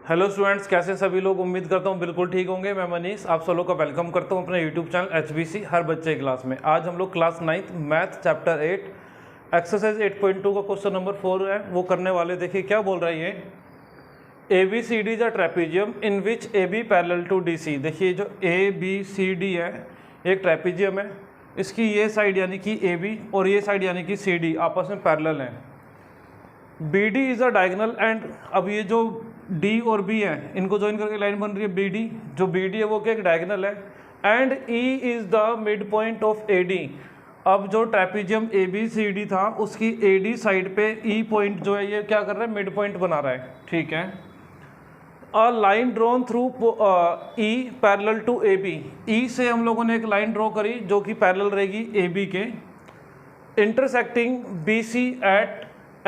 Hello students, कैसे सभी लोग। उम्मीद करता हूँ बिल्कुल ठीक होंगे। मैं मनीष आप सब लोग का वेलकम करता हूँ अपने यूट्यूब चैनल HBC हर बच्चे की क्लास में। आज हम लोग class 9th math chapter 8 exercise 8.2 का क्वेश्चन नंबर 4 है वो करने वाले। देखिए क्या बोल रहा है ये, ABCD is a trapezium in which AB parallel to DC। देखिए जो ABCD है एक ट्रेपीजियम है, इसकी ये साइड यानी कि AB और ये साइड यानी कि CD आपस में पैरेलल हैं। BD is a diagonal and, अब ये जो D और B है इनको ज्वाइन करके लाइन बन रही है BD। जो BD है वो क्या एक डायगोनल है and E is the mid point of AD। अब जो ट्रेपीजियम ABCD था उसकी AD साइड पे E पॉइंट जो है ये क्या कर रहा है, मिड पॉइंट बना रहा है। ठीक है, a line drawn through E parallel to AB। E से हम लोगों ने एक लाइन ड्रॉ करी जो कि पैरेलल रहेगी AB के, इंटरसेक्टिंग BC एट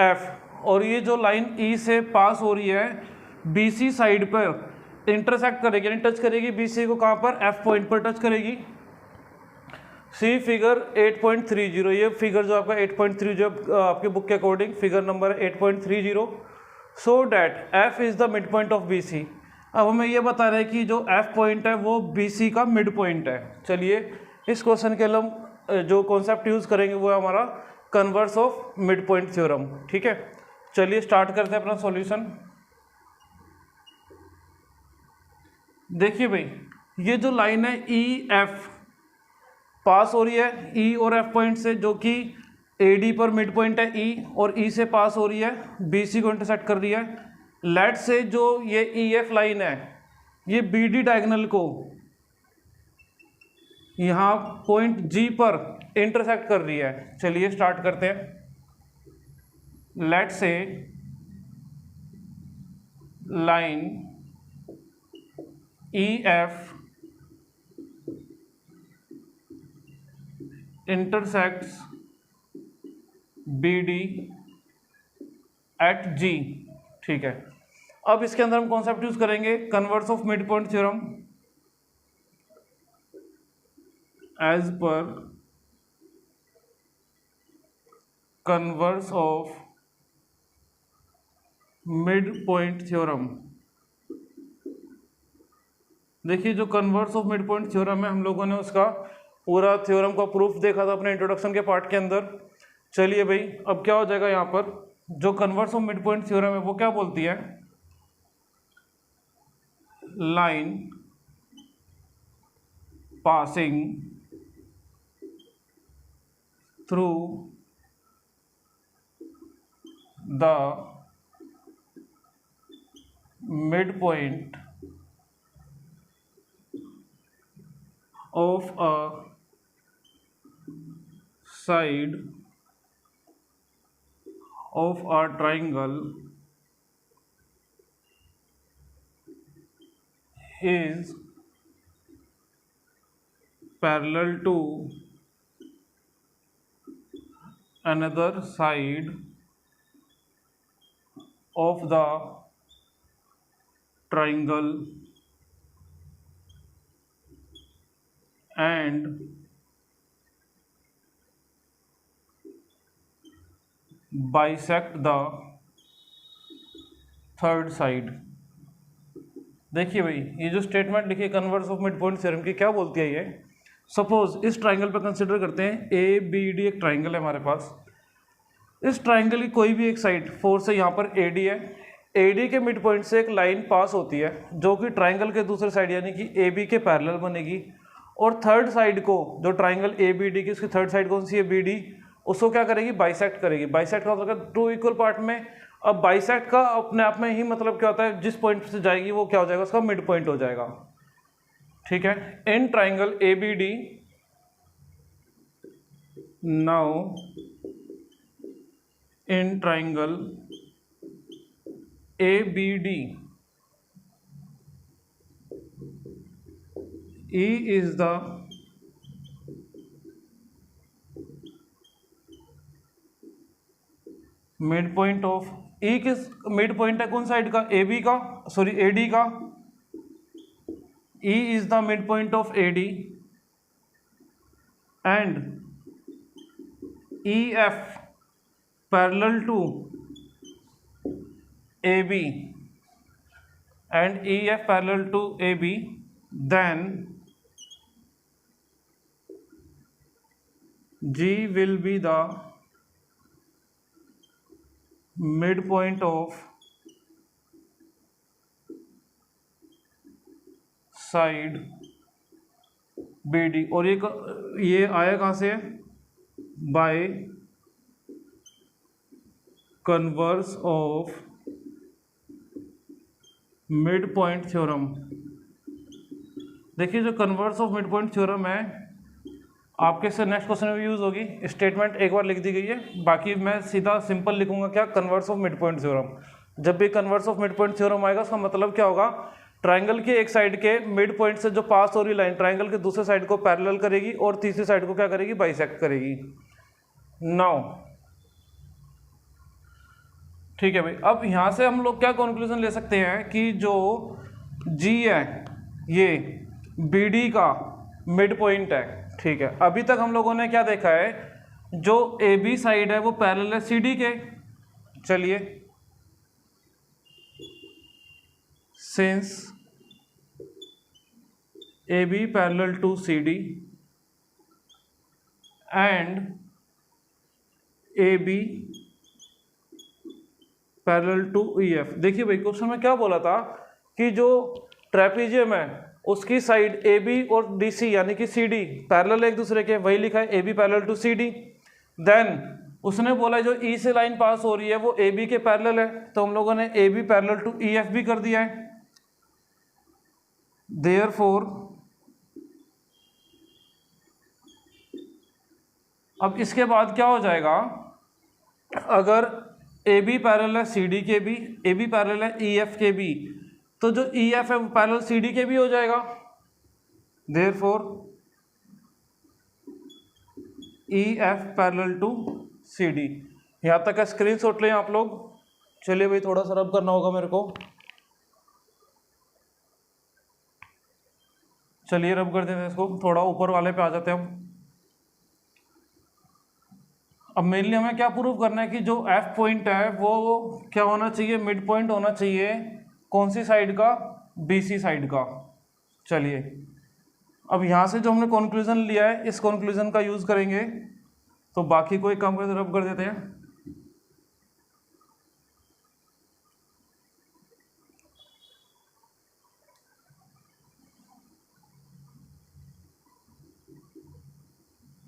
F। और ये जो लाइन E से पास हो रही है BC साइड पर इंटरसेक्ट करेगी यानी टच करेगी BC को, कहाँ पर, F पॉइंट पर टच करेगी। सी फिगर 8.30, ये फिगर जो आपका 8.30 जो आपके बुक के अकॉर्डिंग फिगर नंबर है 8.30। So that F is the mid point of BC। अब हमें ये बता रहे हैं कि जो F पॉइंट है वो BC का मिड पॉइंट है। चलिए इस क्वेश्चन के लिए हम जो कॉन्सेप्ट यूज करेंगे वो है हमारा converse of mid point theorem. ठीक है, चलिए स्टार्ट करते हैं अपना सॉल्यूशन। देखिए भाई, ये जो लाइन है EF पास हो रही है E और F पॉइंट से, जो कि AD पर मिड पॉइंट है E, और E से पास हो रही है BC को इंटरसेक्ट कर रही है। लेट से जो ये EF लाइन है ये BD डायगोनल को यहाँ पॉइंट G पर इंटरसेक्ट कर रही है। चलिए स्टार्ट करते हैं। Let say line EF intersects BD at G। ठीक है, अब इसके अंदर हम कॉन्सेप्ट यूज करेंगे converse of mid point theorem. As per converse of mid point theorem. देखिए जो converse of mid point theorem है हम लोगों ने उसका पूरा थ्योरम का प्रूफ देखा था अपने इंट्रोडक्शन के पार्ट के अंदर। चलिए भाई, अब क्या हो जाएगा यहाँ पर, जो converse of mid point theorem है वो क्या बोलती है, line passing through the mid point of a side of a triangle is parallel to another side of the triangle and bisect the third side। देखिए भाई, ये जो स्टेटमेंट लिखी converse of mid point theorem की क्या बोलती है ये, सपोज इस ट्राइंगल पर कंसिडर करते हैं ABD एक ट्राइंगल है हमारे पास। इस ट्राइंगल की कोई भी एक साइड, फोर से यहाँ पर AD है, AD के मिड पॉइंट से एक लाइन पास होती है जो कि ट्राइंगल के दूसरे साइड यानी कि AB के पैरेलल बनेगी, और थर्ड साइड को, जो ट्राइंगल ABD की उसकी थर्ड साइड कौन सी है BD, उसको क्या करेगी, बाइसेक्ट करेगी। बाइसेक्ट का मतलब टू इक्वल पार्ट में। अब बाइसेक्ट का अपने आप में ही मतलब क्या होता है, जिस पॉइंट से जाएगी वो क्या हो जाएगा, उसका मिड पॉइंट हो जाएगा। ठीक है, in triangle ABD now in triangle ABD E is the mid point of, E किस मिड पॉइंट है, कौन साइड का, AB का, सॉरी AD का। E is the midpoint of AD and EF parallel to AB and EF parallel to AB, then G will be the midpoint of side BD। और ये आया कहाँ से? By converse of mid point theorem. देखिए जो converse of mid point theorem है आपके से नेक्स्ट क्वेश्चन में भी यूज होगी। स्टेटमेंट एक बार लिख दी गई है, बाकी मैं सीधा सिंपल लिखूंगा क्या, converse of mid point theorem. जब भी converse of mid point theorem आएगा उसका मतलब क्या होगा, ट्राइंगल के एक साइड के मिड पॉइंट से जो पास हो रही लाइन ट्राइंगल के दूसरे साइड को पैरेलल करेगी और तीसरी साइड को क्या करेगी, बाइसेक्ट करेगी। नाउ ठीक है भाई, अब यहां से हम लोग क्या कंक्लूजन ले सकते हैं कि जो G है ये BD का मिड पॉइंट है। ठीक है, अभी तक हम लोगों ने क्या देखा है, जो AB साइड है वो पैरेलल है CD के। चलिए, since AB parallel to CD and AB parallel to EF। देखिए भाई क्वेश्चन में क्या बोला था कि जो ट्रेपेजियम है उसकी साइड AB और DC यानी कि CD पैरेलल एक दूसरे के, वही लिखा है AB parallel to CD। Then उसने बोला जो E से लाइन पास हो रही है वो AB के पैरेलल है, तो हम लोगों ने AB पैरेलल टू EF भी कर दिया है। देयरफॉर अब इसके बाद क्या हो जाएगा, अगर AB पैरेलल है CD के भी, AB पैरेलल है EF के भी, तो जो EF है वो पैरेलल CD के भी हो जाएगा। Therefore EF parallel to CD। यहाँ तक का स्क्रीनशॉट लें आप लोग। चलिए भाई थोड़ा सा रब करना होगा मेरे को, चलिए रब कर देते हैं इसको, थोड़ा ऊपर वाले पे आ जाते हैं हम। अब मेनली हमें क्या प्रूव करना है कि जो F पॉइंट है वो क्या होना चाहिए, मिड पॉइंट होना चाहिए। कौन सी साइड का, BC साइड का। चलिए अब यहाँ से जो हमने कंक्लूजन लिया है इस कंक्लूजन का यूज करेंगे, तो बाकी को एक काम करके रब कर देते हैं।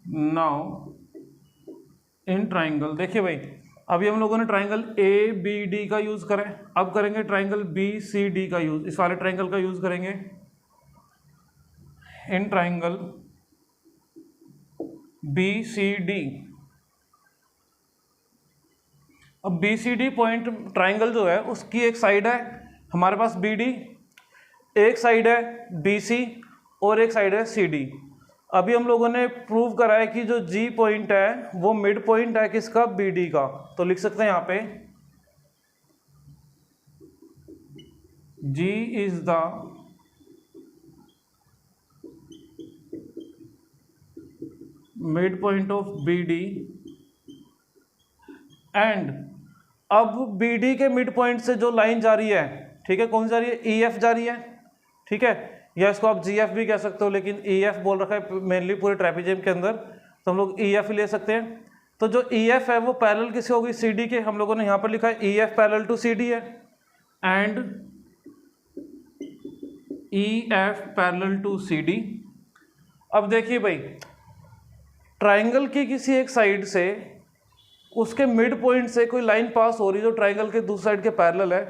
नाउ इन ट्राइंगल, देखिए भाई अभी हम लोगों ने ट्राइंगल ABD का यूज करें, अब करेंगे ट्राइंगल BCD का यूज, इस वाले ट्राइंगल का यूज करेंगे। इन ट्राइंगल BCD, अब BCD पॉइंट ट्राइंगल जो है उसकी एक साइड है हमारे पास BD, एक साइड है BC और एक साइड है CD। अभी हम लोगों ने प्रूव करा है कि जो G पॉइंट है वो मिड पॉइंट है किसका, BD का। तो लिख सकते हैं यहाँ पे G is the mid point of BD and अब BD के मिड पॉइंट से जो लाइन जा रही है, ठीक है, कौन सी जा रही है, EF जा रही है। ठीक है, या इसको आप GF भी कह सकते हो, लेकिन EF बोल रखा है मेनली पूरे ट्रेपेजियम के अंदर, तो हम लोग EF ही ले सकते हैं। तो जो EF है वो पैरेलल किससे होगी, CD के। हम लोगों ने यहाँ पर लिखा है EF पैरेलल टू CD है and EF parallel to CD। अब देखिए भाई ट्राइंगल की किसी एक साइड से उसके मिड पॉइंट से कोई लाइन पास हो रही है जो ट्राइंगल के दूसरी साइड के पैरेलल है,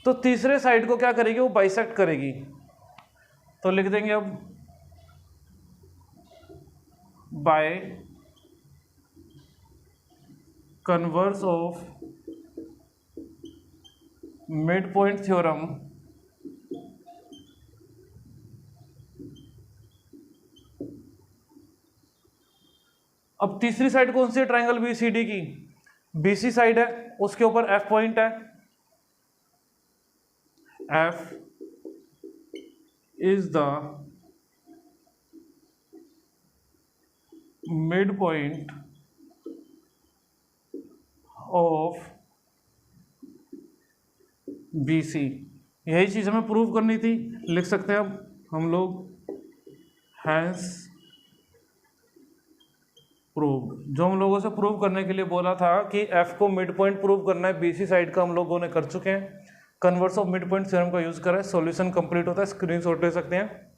तो तीसरे साइड को क्या करेगी, वो बाइसेक्ट करेगी। तो लिख देंगे अब by converse of mid point theorem अब तीसरी साइड कौन सी है, ट्राइंगल BCD की, BC साइड है, उसके ऊपर F पॉइंट है। F is the midpoint of BC। यही चीज़ हमें प्रूव करनी थी, लिख सकते हैं अब हम लोग हैंस प्रूव्ड। जो हम लोगों से प्रूव करने के लिए बोला था कि एफ को मिड पॉइंट प्रूव करना है बीसी साइड का, हम लोगों ने कर चुके हैं। Converse of mid point theorem का यूज़ करा है, सॉल्यूशन कंप्लीट होता है, स्क्रीनशॉट ले सकते हैं।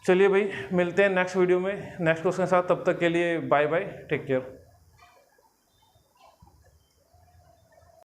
चलिए भाई, मिलते हैं नेक्स्ट वीडियो में नेक्स्ट क्वेश्चन के साथ। तब तक के लिए बाय बाय, टेक केयर।